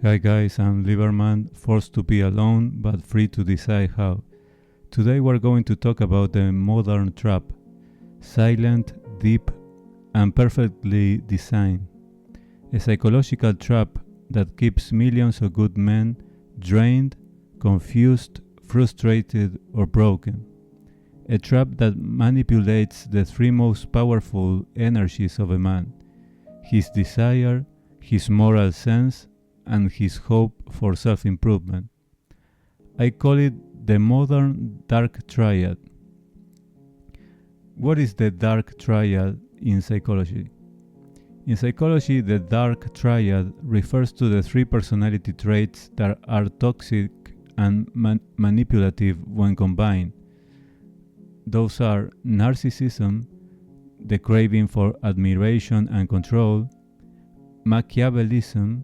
Hi guys, I'm Libertman, forced to be alone but free to decide how. Today we're going to talk about the modern trap. Silent, deep, and perfectly designed. A psychological trap that keeps millions of good men drained, confused, frustrated, or broken. A trap that manipulates the three most powerful energies of a man: his desire, his moral sense, and his hope for self-improvement. I call it the modern dark triad. What is the dark triad in psychology? In psychology, the dark triad refers to the three personality traits that are toxic and manipulative when combined. Those are narcissism, the craving for admiration and control, Machiavellism,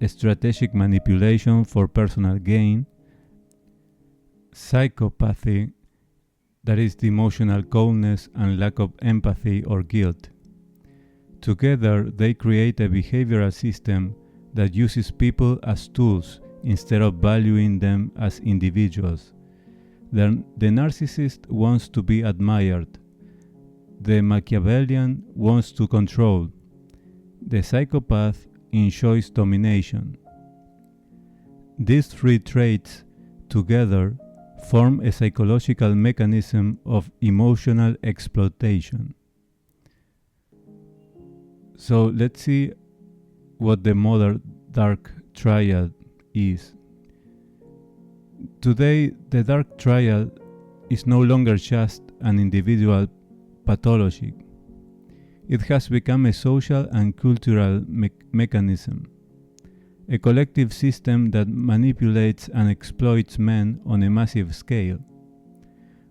strategic manipulation for personal gain, psychopathy, that is the emotional coldness and lack of empathy or guilt. Together, they create a behavioral system that uses people as tools instead of valuing them as individuals. The narcissist wants to be admired. The Machiavellian wants to control. The psychopath enjoys domination. These three traits together form a psychological mechanism of emotional exploitation. So let's see what the modern dark triad is. Today, the dark triad is no longer just an individual pathology. It has become a social and cultural mechanism, a collective system that manipulates and exploits men on a massive scale.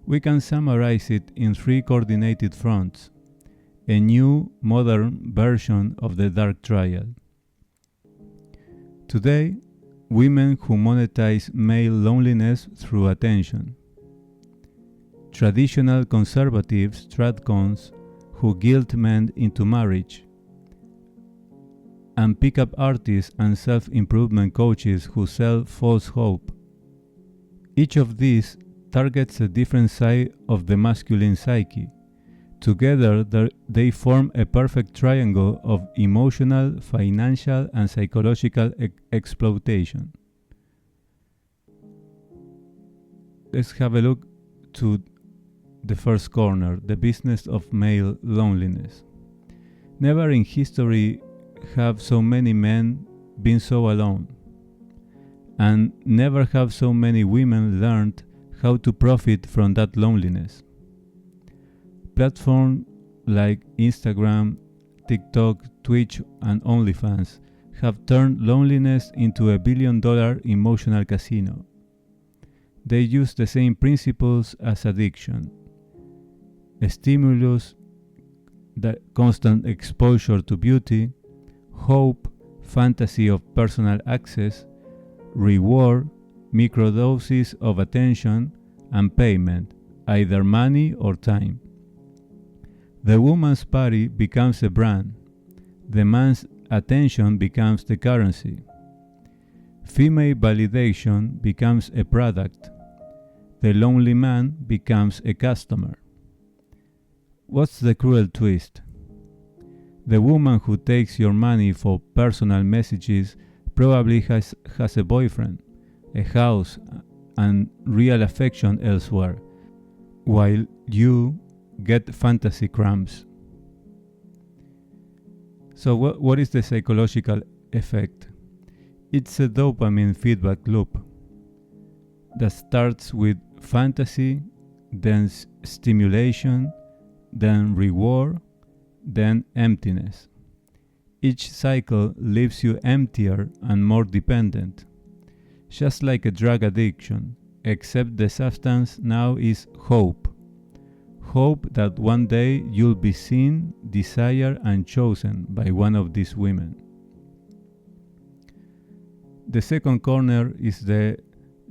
We can summarize it in three coordinated fronts: a new, modern version of the dark triad. Today, women who monetize male loneliness through attention. Traditional conservatives, tradcons, who guilt men into marriage, and pick-up artists and self-improvement coaches who sell false hope. Each of these targets a different side of the masculine psyche. Together, they form a perfect triangle of emotional, financial, and psychological exploitation. Let's have a look to the first corner, the business of male loneliness. Never in history have so many men been so alone, and never have so many women learned how to profit from that loneliness. Platforms like Instagram, TikTok, Twitch, and OnlyFans have turned loneliness into a billion-dollar emotional casino. They use the same principles as addiction: a stimulus, the constant exposure to beauty, hope, fantasy of personal access, reward, microdoses of attention, and payment, either money or time. The woman's body becomes a brand. The man's attention becomes the currency. Female validation becomes a product. The lonely man becomes a customer. What's the cruel twist? The woman who takes your money for personal messages probably has a boyfriend, a house, and real affection elsewhere, while you get fantasy crumbs. So what is the psychological effect? It's a dopamine feedback loop that starts with fantasy, then stimulation, then reward, then emptiness. Each cycle leaves you emptier and more dependent, just like a drug addiction, except the substance now is hope. Hope that one day you'll be seen, desired, and chosen by one of these women. The second corner is the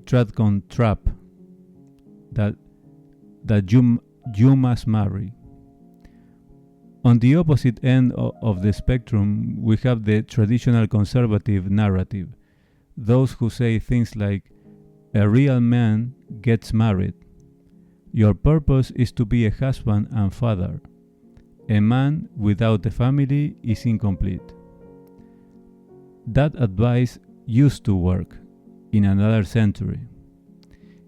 tradcon trap, that you must marry. On the opposite end of the spectrum, we have the traditional conservative narrative: those who say things like, "A real man gets married." Your purpose is to be a husband and father. A man without a family is incomplete. That advice used to work in another century.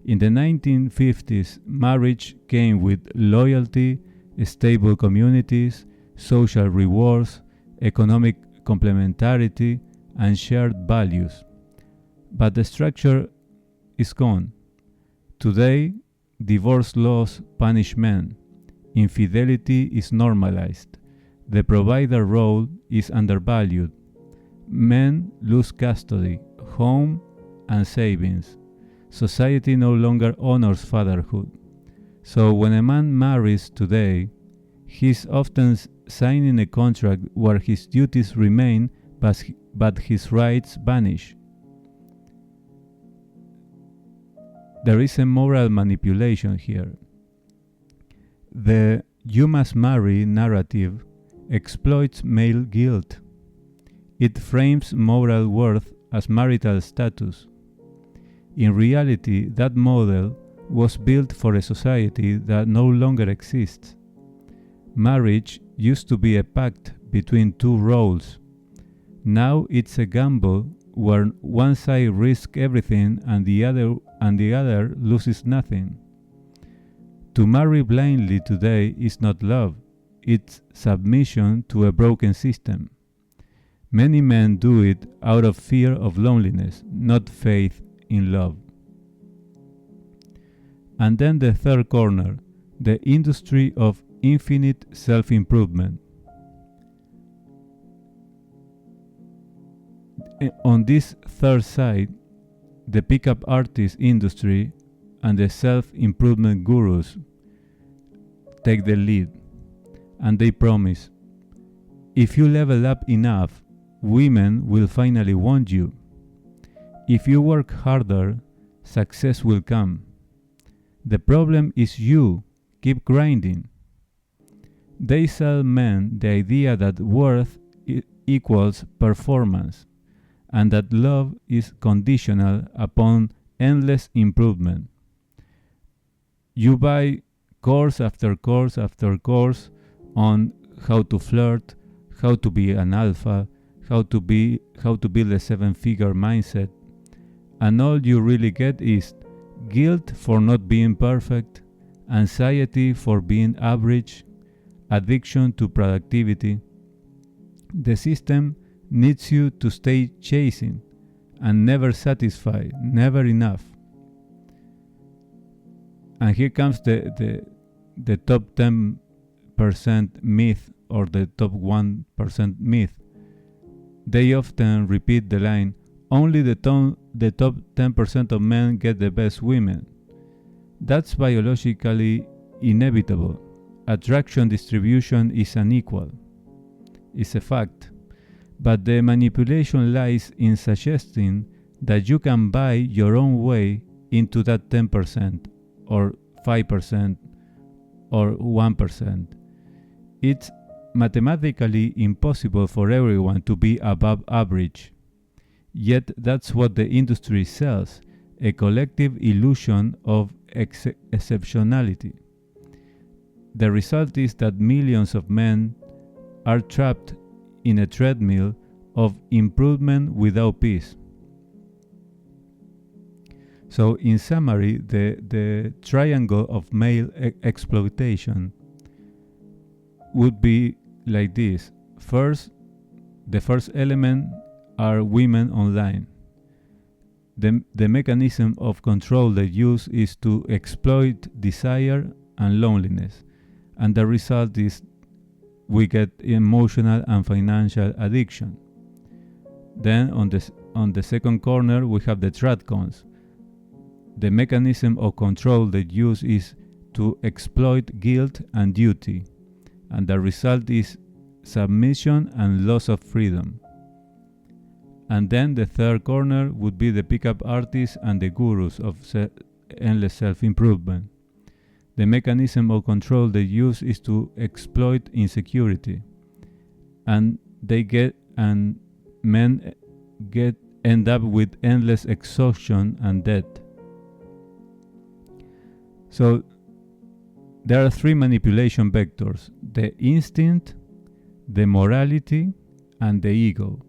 In the 1950s, marriage came with loyalty, stable communities, social rewards, economic complementarity, and shared values. But the structure is gone. Today, divorce laws punish men. Infidelity is normalized. The provider role is undervalued. Men lose custody, home, and savings. Society no longer honors fatherhood. So when a man marries today, he's often signing a contract where his duties remain but his rights vanish. There is a moral manipulation here. The "you must marry" narrative exploits male guilt. It frames moral worth as marital status. In reality, that model was built for a society that no longer exists. Marriage used to be a pact between two roles. Now it's a gamble where one side risks everything and the other loses nothing. To marry blindly today is not love, it's submission to a broken system. Many men do it out of fear of loneliness, not faith in love. And then the third corner, the industry of infinite self-improvement. On this third side, the pickup artist industry and the self-improvement gurus take the lead, and they promise, if you level up enough, women will finally want you. If you work harder, success will come. The problem is you keep grinding. They sell men the idea that worth equals performance, and that love is conditional upon endless improvement. You buy course after course after course on how to flirt, how to be an alpha, how to build a seven-figure mindset, and all you really get is guilt for not being perfect, anxiety for being average, addiction to productivity. The system needs you to stay chasing and never satisfied, never enough. And here comes the top 10% myth or the top 1% myth. They often repeat the line, only the top 10% of men get the best women. That's biologically inevitable. Attraction distribution is unequal. It's a fact. But the manipulation lies in suggesting that you can buy your own way into that 10% or 5% or 1%. It's mathematically impossible for everyone to be above average. Yet that's what the industry sells, a collective illusion of exceptionality. The result is that millions of men are trapped in a treadmill of improvement without peace. So in summary, the triangle of male exploitation would be like this. First, the first element are women online. The mechanism of control they use is to exploit desire and loneliness, and the result is we get emotional and financial addiction. Then on the second corner we have the tradcons. The mechanism of control they use is to exploit guilt and duty, and the result is submission and loss of freedom. And then the third corner would be the pickup artists and the gurus of endless self-improvement. The mechanism of control they use is to exploit insecurity, and men get end up with endless exhaustion and death. So there are three manipulation vectors: the instinct, the morality, and the ego.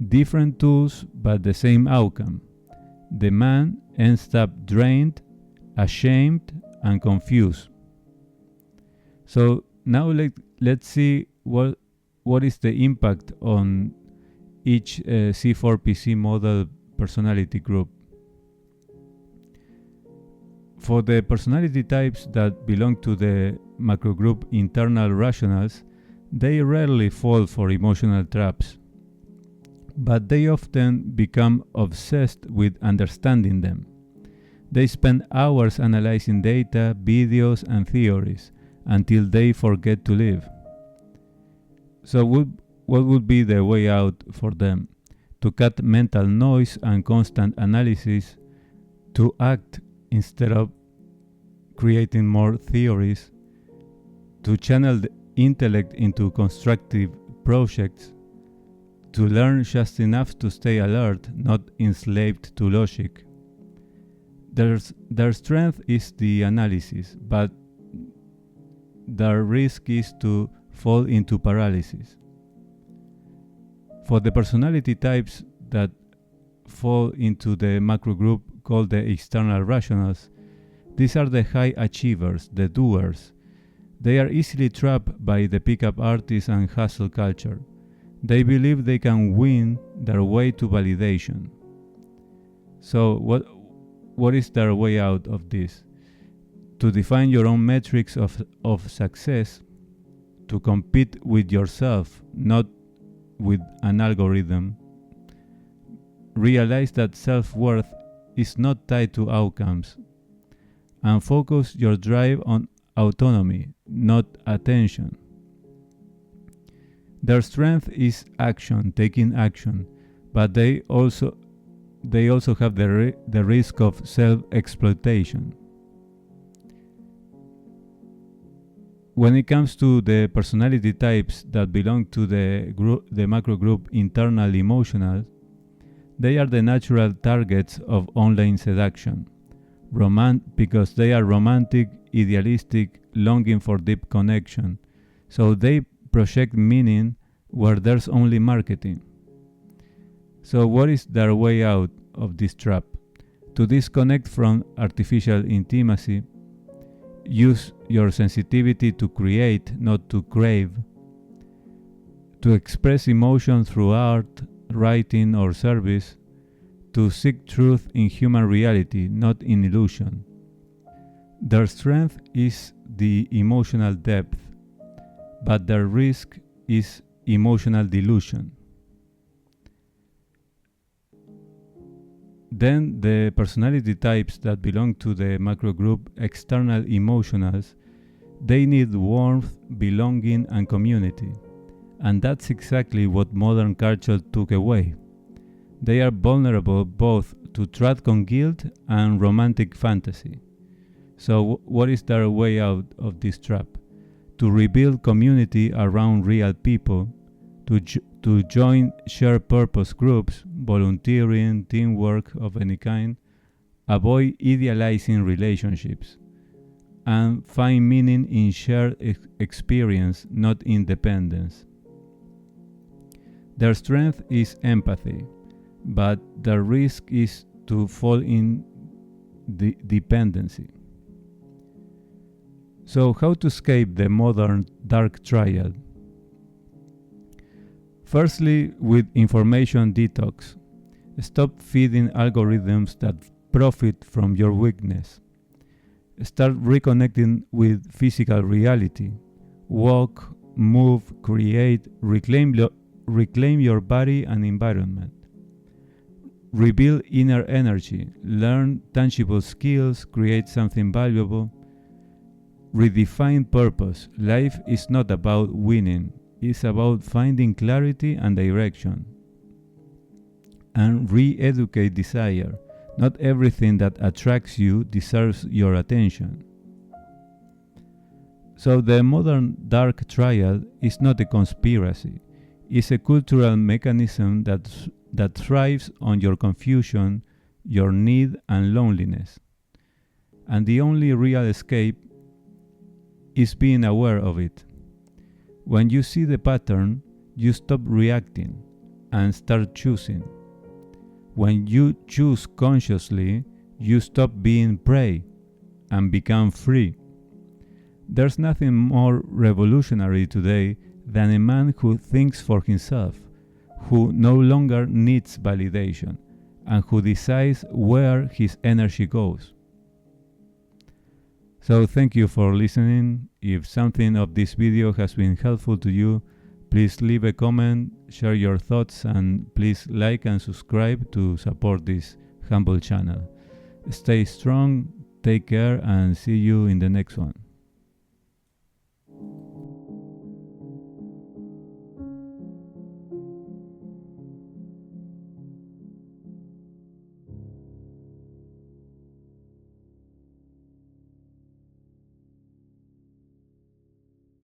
Different tools, but the same outcome. The man ends up drained, ashamed, and confused. So now let's see what is the impact on each C4PC model personality group. For the personality types that belong to the macrogroup internal rationals, they rarely fall for emotional traps, but they often become obsessed with understanding them. They spend hours analyzing data, videos, and theories until they forget to live. So what would be the way out for them? To cut mental noise and constant analysis, to act instead of creating more theories, to channel the intellect into constructive projects, to learn just enough to stay alert, not enslaved to logic. Their strength is the analysis, but their risk is to fall into paralysis. For the personality types that fall into the macro group called the external rationals, these are the high achievers, the doers. They are easily trapped by the pickup artist and hustle culture. They believe they can win their way to validation. So what is their way out of this? To define your own metrics of success, to compete with yourself, not with an algorithm. Realize that self-worth is not tied to outcomes, and focus your drive on autonomy, not attention. Their strength is action, taking action, but they also have the risk of self-exploitation. When it comes to the personality types that belong to the macro group internal emotional, they are the natural targets of online seduction, because they are romantic, idealistic, longing for deep connection. So they project meaning where there's only marketing. So what is their way out of this trap? To disconnect from artificial intimacy, use your sensitivity to create, not to crave. To express emotion through art, writing, or service. To seek truth in human reality, not in illusion. Their strength is the emotional depth, but their risk is emotional delusion. Then the personality types that belong to the macro group external emotionals, they need warmth, belonging, and community. And that's exactly what modern culture took away. They are vulnerable both to tradcon guilt and romantic fantasy. So what is their way out of this trap? To rebuild community around real people, to join shared purpose groups, volunteering, teamwork of any kind, avoid idealizing relationships, and find meaning in shared experience, not independence. Their strength is empathy, but the risk is to fall in dependency. So how to escape the modern dark triad? Firstly, with information detox. Stop feeding algorithms that profit from your weakness. Start reconnecting with physical reality. Walk, move, create, reclaim your body and environment. Rebuild inner energy. Learn tangible skills. Create something valuable. Redefine purpose. Life is not about winning. It's about finding clarity and direction. And re-educate desire. Not everything that attracts you deserves your attention. So the modern dark triad is not a conspiracy. It's a cultural mechanism that thrives on your confusion, your need, and loneliness. And the only real escape is being aware of it. When you see the pattern, you stop reacting and start choosing. When you choose consciously, you stop being prey and become free. There's nothing more revolutionary today than a man who thinks for himself, who no longer needs validation, and who decides where his energy goes. So thank you for listening. If something of this video has been helpful to you, please leave a comment, share your thoughts, and please like and subscribe to support this humble channel. Stay strong, take care, and see you in the next one.